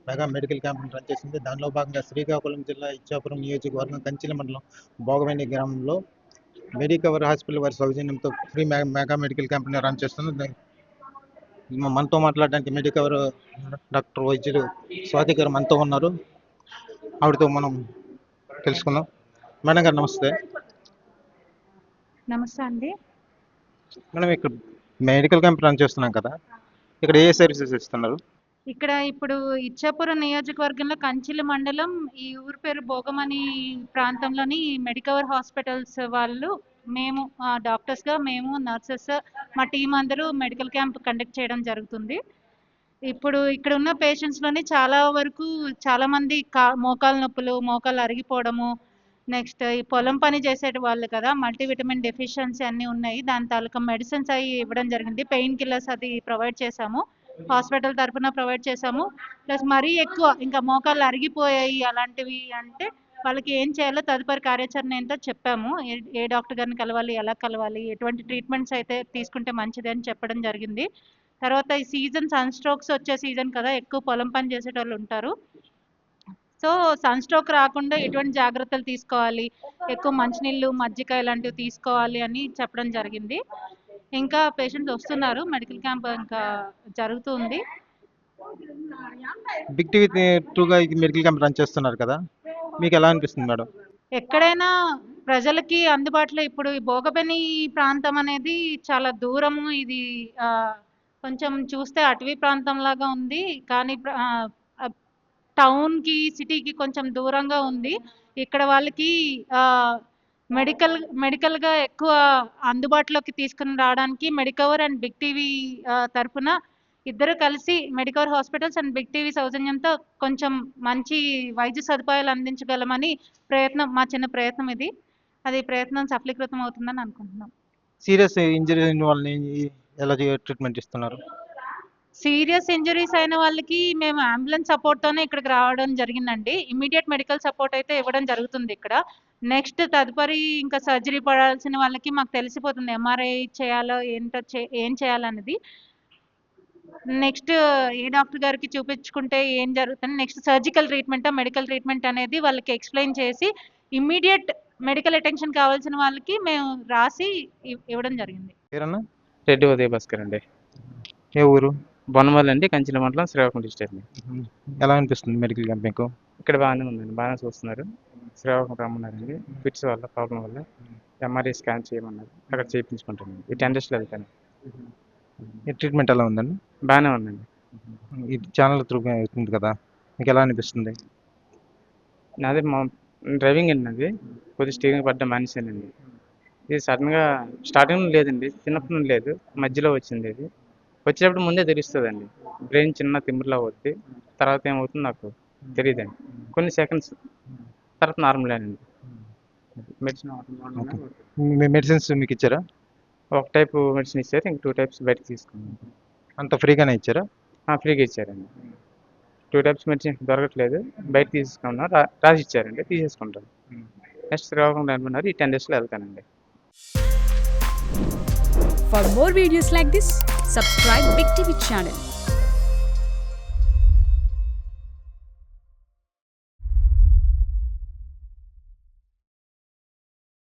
Mega medical క్యాంప్ని run చేసింది. దానిలో భాగంగా శ్రీకాకుళం జిల్లా ఇచ్చాపురం నియోజకవర్గం కంచిల మండలం భోగవేణి గ్రామంలో మెడికవర్ హాస్పిటల్ వారి సౌజన్యంతో ఫ్రీ మెగా మెడికల్ క్యాంప్ని రన్ చేస్తుంది. మనతో మాట్లాడడానికి మెడికవర్ డాక్టర్ వైద్యులు స్వాతి గారు మనతో ఉన్నారు. ఆవిడతో మనం తెలుసుకుందాం. మేడం గారు నమస్తే. నమస్తే అండి. మేడం, ఇక్కడ మెడికల్ క్యాంప్ రన్ చేస్తున్నాం కదా, ఇక్కడ ఏ సర్వీసెస్ ఇస్తున్నారు? ఇక్కడ ఇప్పుడు ఇచ్చాపురం నియోజకవర్గంలో కంచిలి మండలం ఈ ఊరి పేరు భోగమని ప్రాంతంలోని మెడికవర్ హాస్పిటల్స్ వాళ్ళు మేము డాక్టర్స్గా మేము నర్సెస్ మా టీం అందరూ మెడికల్ క్యాంప్ కండక్ట్ చేయడం జరుగుతుంది. ఇప్పుడు ఇక్కడ ఉన్న పేషెంట్స్లోని చాలా వరకు చాలామంది మోకాలు నొప్పులు, మోకాలు అరిగిపోవడము, నెక్స్ట్ ఈ పొలం పని చేసే వాళ్ళు కదా, మల్టీవిటమిన్ డెఫిషియన్సీ అన్నీ ఉన్నాయి. దాని తాలూకా మెడిసిన్స్ అవి ఇవ్వడం జరిగింది. పెయిన్ కిల్లర్స్ అది ప్రొవైడ్ చేశాము, హాస్పిటల్ తరఫున ప్రొవైడ్ చేశాము. ప్లస్ మరీ ఎక్కువ ఇంకా మోకాళ్ళు అరిగిపోయాయి అలాంటివి అంటే వాళ్ళకి ఏం చేయాలో తదుపరి కార్యాచరణ ఏంటో చెప్పాము. ఏ డాక్టర్ గారిని కలవాలి, ఎలా కలవాలి, ఎటువంటి ట్రీట్మెంట్స్ అయితే తీసుకుంటే మంచిది అని చెప్పడం జరిగింది. తర్వాత ఈ సీజన్ సన్ స్ట్రోక్స్ వచ్చే సీజన్ కదా, ఎక్కువ పొలం పని చేసేటోళ్ళు ఉంటారు. సో సన్ స్ట్రోక్ రాకుండా ఎటువంటి జాగ్రత్తలు తీసుకోవాలి, ఎక్కువ మంచినీళ్ళు, మజ్జిగ ఇలాంటివి తీసుకోవాలి అని చెప్పడం జరిగింది. ఇంకా పేషెంట్స్ వస్తున్నారు, మెడికల్ క్యాంప్ ఇంకా జరుగుతుంది. బిగ్ టీవీ 2గా ఈ మెడికల్ క్యాంప్ రన్ చేస్తున్నారు కదా, మీకు ఎలా అనిపిస్తుంది మేడం? ఎక్కడైనా ప్రజలకి అందుబాటులో ఇప్పుడు ఈ భోగబెని ప్రాంతం అనేది చాలా దూరము. ఇది కొంచెం చూస్తే అటవీ ప్రాంతం లాగా ఉంది, కానీ టౌన్కి సిటీకి కొంచెం దూరంగా ఉంది. ఇక్కడ వాళ్ళకి మెడికల్గా ఎక్కువ అందుబాటులోకి తీసుకుని రావడానికి మెడికవర్ అండ్ బిగ్ టీవీ తరఫున ఇద్దరు కలిసి Medicover hospitals and Big TV సౌజన్యంతో కొంచెం మంచి వైద్య సదుపాయాలు అందించగలమని మా చిన్న ప్రయత్నం ఇది. అది ప్రయత్నం సఫలీకృతం అవుతుందని అనుకుంటున్నాం. సీరియస్ ఇంజరీ వాళ్ళని ఎలా ట్రీట్మెంట్ ఇస్తున్నారు? సీరియస్ ఇంజరీస్ అయిన వాళ్ళకి మేము అంబులెన్స్ సపోర్ట్తోనే ఇక్కడికి రావడం జరిగిందండి. ఇమీడియట్ మెడికల్ సపోర్ట్ అయితే ఇవ్వడం జరుగుతుంది ఇక్కడ. నెక్స్ట్ తదుపరి ఇంకా సర్జరీ పడాల్సిన వాళ్ళకి మాకు తెలిసిపోతుంది ఎంఆర్ఐ చేయాలో ఏంటో ఏం చేయాలన్నది. నెక్స్ట్ ఏ డాక్టర్ గారికి చూపించుకుంటే ఏం జరుగుతుంది, next surgical treatment, medical treatment అనేది వాళ్ళకి ఎక్స్ప్లెయిన్ చేసి ఇమ్మీడియట్ మెడికల్ అటెన్షన్ కావాల్సిన వాళ్ళకి మేము రాసి ఇవ్వడం జరిగింది. రెడ్డి ఉదయ భాస్కర్ అండి. ఏ ఊరు? బొన్నమల్లి అండి, కంచిల మండలం, శ్రీకాకుళం డిస్ట్రిక్ట్. ఎలా అనిపిస్తుంది మెడికల్ క్యాంప్ మీకు? ఇక్కడ బాగానే ఉందండి, బాగానే చూస్తున్నారు. శ్రీకాకుళం రమ్మన్నారండి, ఫిట్స్ వల్ల ప్రాబ్లం వల్ల ఎంఆర్ఐ స్కాన్ చేయమన్నారు, అక్కడ చేయించుకుంటాను. ఈ 10 డేస్లో వెళ్తాను. ట్రీట్మెంట్ ఎలా ఉందండి? బాగానే ఉందండి. ఇది ఛానల్ త్రూగా అవుతుంది కదా, మీకు ఎలా అనిపిస్తుంది? నాది మా డ్రైవింగ్ అండి, కొద్దిగా స్టీరింగ్ పడ్డ మనిషినండి. ఇది సడన్గా స్టార్టింగ్ లేదండి, చిన్నప్పుడు లేదు, మధ్యలో వచ్చింది. ఇది వచ్చేటప్పుడు ముందే తెలుస్తుందండి, బ్రెయిన్ చిన్న తిమ్మిరిలో అవుద్ది, తర్వాత ఏమవుతుంది నాకు తెలియదండి. కొన్ని సెకండ్స్ తర్వాత నార్మలేనండి. మెడిసిన్స్ మీకు ఇచ్చారా? ఒక టైపు మెడిసిన్ ఇచ్చారు, ఇంక 2 టైప్స్ బయటకు తీసుకున్నాను. అంత ఫ్రీగానే ఇచ్చారా? ఫ్రీగా ఇచ్చారండి. 2 టైప్స్ మెడిసిన్ దొరకట్లేదు, బయట తీసుకున్నా రాసి ఇచ్చారండి, తీసేసుకుంటాను. నెక్స్ట్ శ్రీకాకుళం అనుకున్నారు, ఈ 10 డేస్లో వెళ్తానండి. For more videos like this, subscribe Big TV channel.